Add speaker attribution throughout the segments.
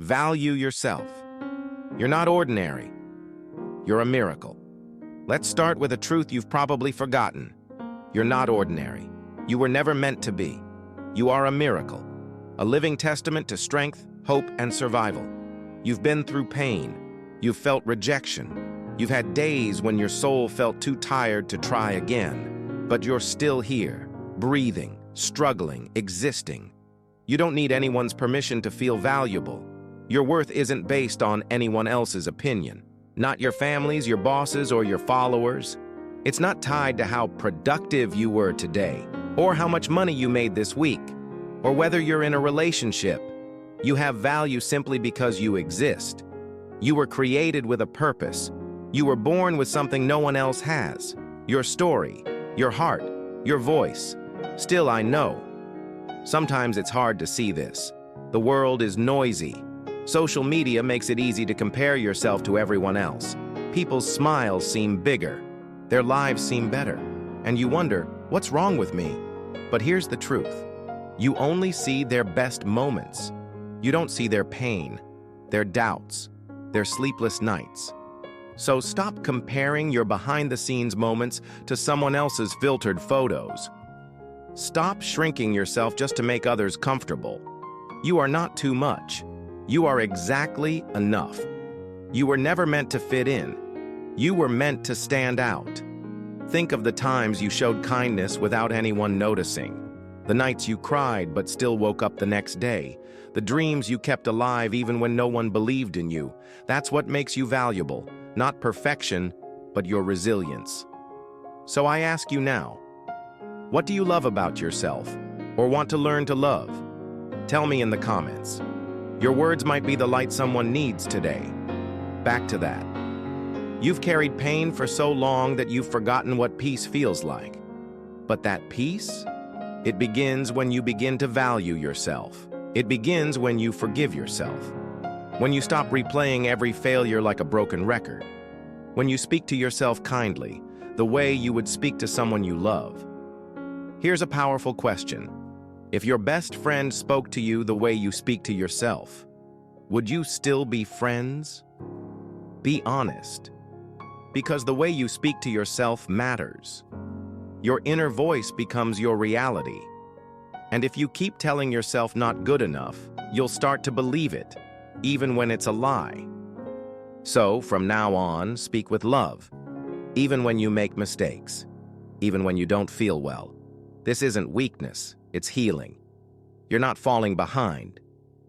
Speaker 1: Value yourself. You're not ordinary. You're a miracle. Let's start with a truth you've probably forgotten. You're not ordinary. You were never meant to be. You are a miracle, a living testament to strength, hope, and survival. You've been through pain. You've felt rejection. You've had days when your soul felt too tired to try again. But you're still here, breathing, struggling, existing. You don't need anyone's permission to feel valuable. Your worth isn't based on anyone else's opinion. Not your family's, your bosses, or your followers. It's not tied to how productive you were today, or how much money you made this week, or whether you're in a relationship. You have value simply because you exist. You were created with a purpose. You were born with something no one else has. Your story, your heart, your voice. Still, I know. Sometimes it's hard to see this. The world is noisy. Social media makes it easy to compare yourself to everyone else. People's smiles seem bigger. Their lives seem better. And you wonder, what's wrong with me? But here's the truth. You only see their best moments. You don't see their pain, their doubts, their sleepless nights. So stop comparing your behind-the-scenes moments to someone else's filtered photos. Stop shrinking yourself just to make others comfortable. You are not too much. You are exactly enough. You were never meant to fit in. You were meant to stand out. Think of the times you showed kindness without anyone noticing. The nights you cried but still woke up the next day. The dreams you kept alive even when no one believed in you. That's what makes you valuable. Not perfection, but your resilience. So I ask you now, what do you love about yourself, or want to learn to love? Tell me in the comments. Your words might be the light someone needs today. Back to that. You've carried pain for so long that you've forgotten what peace feels like. But that peace? It begins when you begin to value yourself. It begins when you forgive yourself. When you stop replaying every failure like a broken record. When you speak to yourself kindly, the way you would speak to someone you love. Here's a powerful question. If your best friend spoke to you the way you speak to yourself, would you still be friends? Be honest. Because the way you speak to yourself matters. Your inner voice becomes your reality. And if you keep telling yourself not good enough, you'll start to believe it, even when it's a lie. So, from now on, speak with love, even when you make mistakes, even when you don't feel well. This isn't weakness, it's healing. You're not falling behind.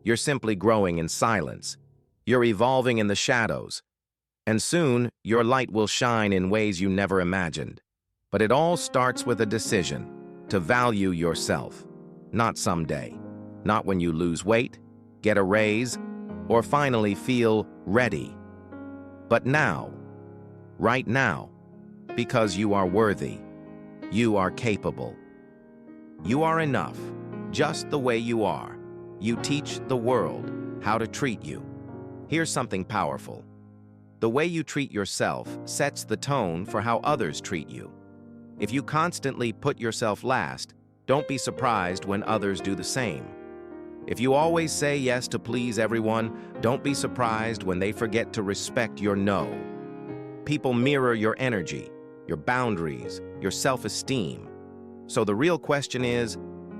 Speaker 1: You're simply growing in silence. You're evolving in the shadows. And soon, your light will shine in ways you never imagined. But it all starts with a decision to value yourself. Not someday. Not when you lose weight, get a raise, or finally feel ready. But now. Right now. Because you are worthy. You are capable. You are enough, just the way you are. You teach the world how to treat you. Here's something powerful. The way you treat yourself sets the tone for how others treat you. If you constantly put yourself last, don't be surprised when others do the same. If you always say yes to please everyone, don't be surprised when they forget to respect your no. People mirror your energy, your boundaries, your self-esteem. So the real question is,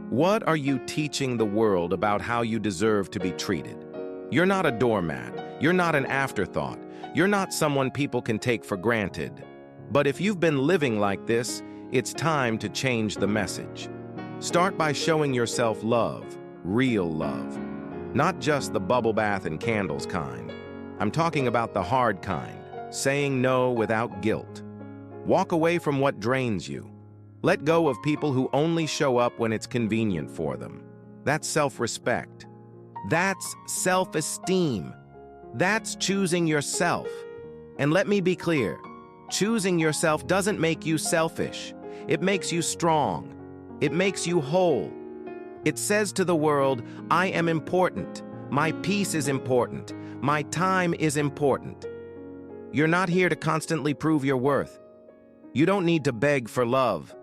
Speaker 1: what are you teaching the world about how you deserve to be treated? You're not a doormat. You're not an afterthought. You're not someone people can take for granted. But if you've been living like this, it's time to change the message. Start by showing yourself love, real love. Not just the bubble bath and candles kind. I'm talking about the hard kind, saying no without guilt. Walk away from what drains you. Let go of people who only show up when it's convenient for them. That's self-respect. That's self-esteem. That's choosing yourself. And let me be clear, choosing yourself doesn't make you selfish. It makes you strong. It makes you whole. It says to the world, I am important. My peace is important. My time is important. You're not here to constantly prove your worth. You don't need to beg for love.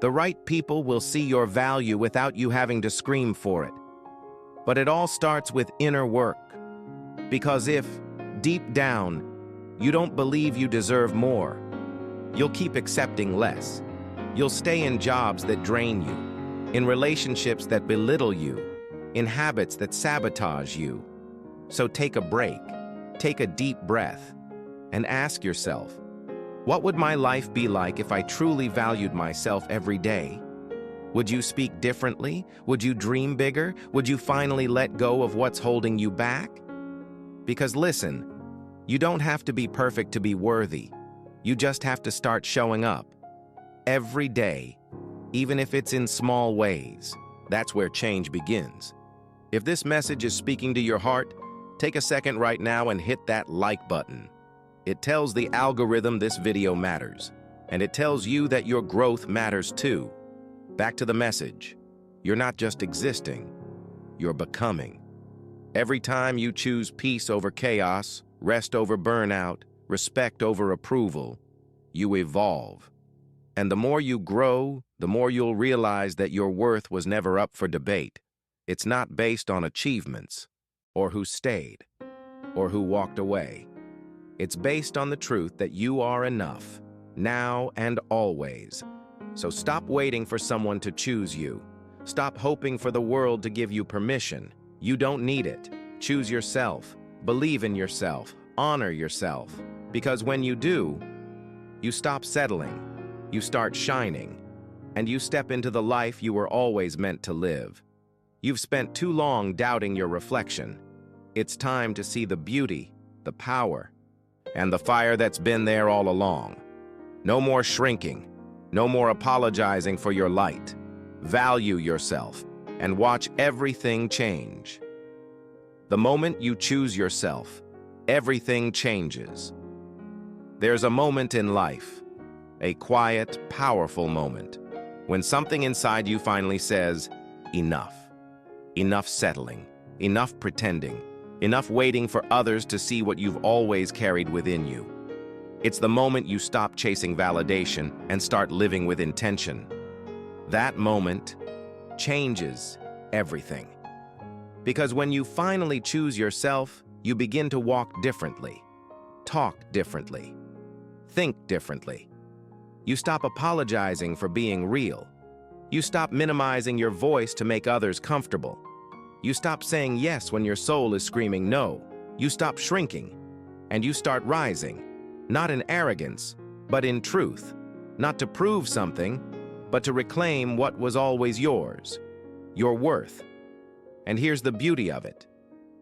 Speaker 1: The right people will see your value without you having to scream for it. But it all starts with inner work. Because if, deep down, you don't believe you deserve more, you'll keep accepting less. You'll stay in jobs that drain you, in relationships that belittle you, in habits that sabotage you. So take a break, take a deep breath, and ask yourself, what would my life be like if I truly valued myself every day? Would you speak differently? Would you dream bigger? Would you finally let go of what's holding you back? Because listen, you don't have to be perfect to be worthy. You just have to start showing up. Every day, even if it's in small ways. That's where change begins. If this message is speaking to your heart, take a second right now and hit that like button. It tells the algorithm this video matters, and it tells you that your growth matters too. Back to the message. You're not just existing, you're becoming. Every time you choose peace over chaos, rest over burnout, respect over approval, you evolve. And the more you grow, the more you'll realize that your worth was never up for debate. It's not based on achievements, or who stayed, or who walked away. It's based on the truth that you are enough, now and always. So stop waiting for someone to choose you. Stop hoping for the world to give you permission. You don't need it. Choose yourself. Believe in yourself. Honor yourself. Because when you do, you stop settling. You start shining. And you step into the life you were always meant to live. You've spent too long doubting your reflection. It's time to see the beauty, the power, and the fire that's been there all along. No more shrinking. No more apologizing for your light. Value yourself and watch everything change. The moment you choose yourself, everything changes. There's a moment in life, a quiet, powerful moment, when something inside you finally says, enough. Enough settling, enough pretending, enough waiting for others to see what you've always carried within you. It's the moment you stop chasing validation and start living with intention. That moment changes everything. Because when you finally choose yourself, you begin to walk differently, talk differently, think differently. You stop apologizing for being real. You stop minimizing your voice to make others comfortable. You stop saying yes when your soul is screaming no. You stop shrinking, and you start rising. Not in arrogance, but in truth. Not to prove something, but to reclaim what was always yours, your worth. And here's the beauty of it.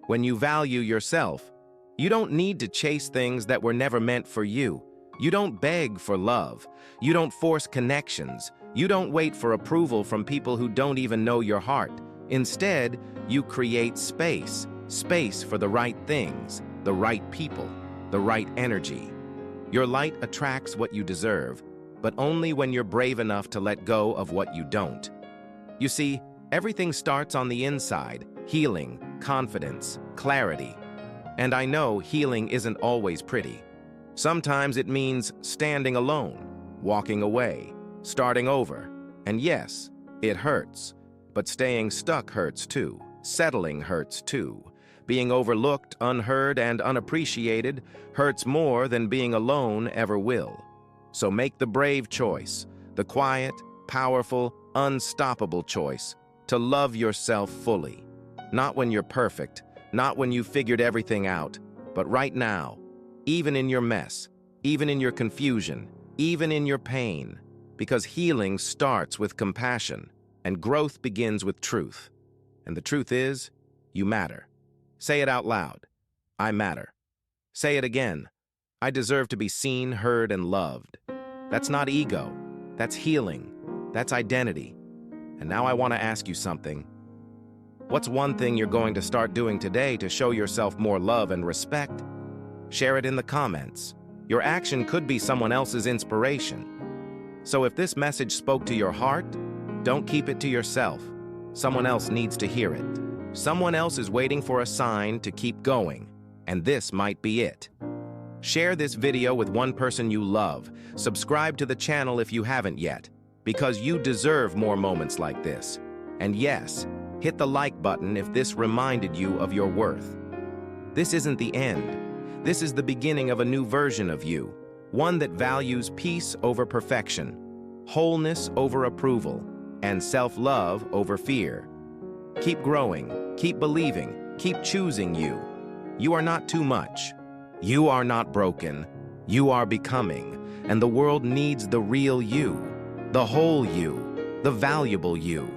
Speaker 1: When you value yourself, you don't need to chase things that were never meant for you. You don't beg for love. You don't force connections. You don't wait for approval from people who don't even know your heart. Instead, you create space for the right things, the right people, the right energy. Your light attracts what you deserve, but only when you're brave enough to let go of what you don't. You see, everything starts on the inside: healing, confidence, clarity. And I know healing isn't always pretty. Sometimes it means standing alone, walking away, starting over. And yes, it hurts, but staying stuck hurts too. Settling hurts too. Being overlooked, unheard, and unappreciated hurts more than being alone ever will. So make the brave choice, the quiet, powerful, unstoppable choice, to love yourself fully. Not when you're perfect, not when you've figured everything out, but right now, even in your mess, even in your confusion, even in your pain. Because healing starts with compassion, and growth begins with truth. And the truth is, you matter. Say it out loud. I matter. Say it again. I deserve to be seen, heard, and loved. That's not ego. That's healing. That's identity. And now I want to ask you something. What's one thing you're going to start doing today to show yourself more love and respect? Share it in the comments. Your action could be someone else's inspiration. So if this message spoke to your heart, don't keep it to yourself. Someone else needs to hear it. Someone else is waiting for a sign to keep going, and this might be it. Share this video with one person you love. Subscribe to the channel if you haven't yet, because you deserve more moments like this. And yes, hit the like button if this reminded you of your worth. This isn't the end. This is the beginning of a new version of you, one that values peace over perfection, wholeness over approval, and self-love over fear. Keep growing, keep believing, keep choosing you. You are not too much. You are not broken. You are becoming, and the world needs the real you, the whole you, the valuable you.